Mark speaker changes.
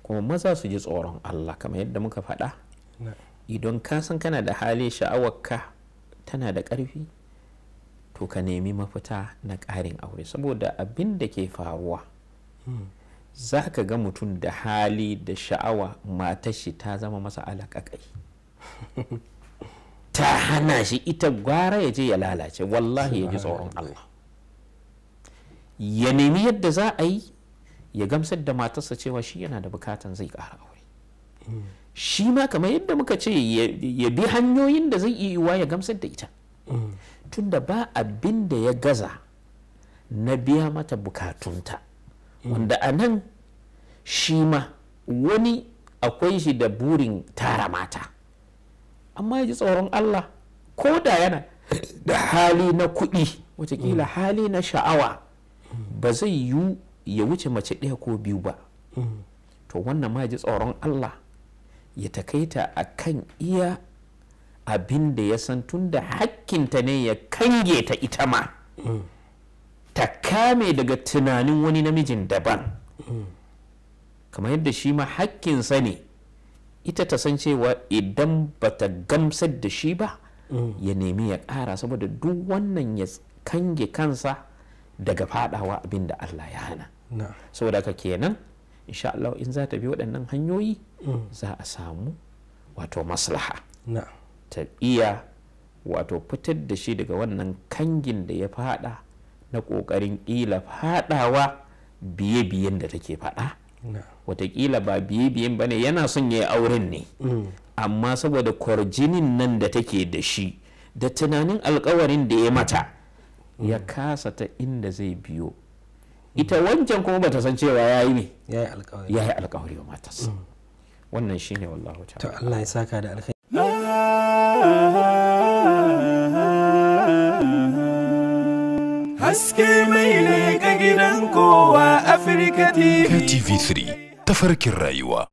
Speaker 1: kuma maza su ji tsoron Allah kamar yadda muka faɗa. Idan ka san kana da hali sha'awarka tana da ƙarfi to ka nemi mafita na ƙarin aure, saboda abin da ke faruwa za ka ga mutum da hali da sha'awa matar shi ta zama masa alaƙaƙai ta hana shi, ita gwara ya je ya lalace. Wallahi ya ji tsoron Allah, ya nemi yadda za a yi ya gamsar da matarsa cewa shi yana da bukatan zai ƙara aure. Shi ma kamar yadda muka ce ya bi hanyoyin da zai iya ya gamsar da ita, tunda ba abin da ya gaza na biya mata bukatunta, wanda a nan shi ma wani akwai shi da burin tara mata, amma ya ji tsoron Allah, ko da yana da hali na kuɗi watakila hali na sha'awa ba zai yi ya wuce mace ɗaya ko biyu ba, to wannan ma ya ji tsoron Allah ya takaita a kan iya abin da ya san, tun da hakkinta ne ya kange ta ita ma ta kame daga tunanin wani namijin daban, kamar yadda shi ma hakkinsa ne ita ta san cewa idan bata gamsar da shi ba ya nemi ya ƙara, saboda duk wannan ya kange kansa daga fadawa abin da Allah ya hana. Saboda haka kenan insha Allah in za ta bi waɗannan hanyoyi za a samu wato maslaha ta iya wato fitar da shi daga wannan kangin da ya fada na ƙoƙarin ƙila fadawa biye-biyen da take fada. Wataƙila ba biye-biyen ba ne, yana son ya yi auren ne, amma saboda kwarjinin nan da take da shi da tunanin alkawarin da ya mata ya kasa ta inda zai biyo. Ita wancan kuma bata san cewa ya yi alkawari wa matarsa. Wannan shi ne wallahu ta'ala.
Speaker 2: To Allah ya saka da alkhairi.
Speaker 3: Haske mai leƙa gidan kowa Afirka TV.
Speaker 4: TV3 tafarkin rayuwa.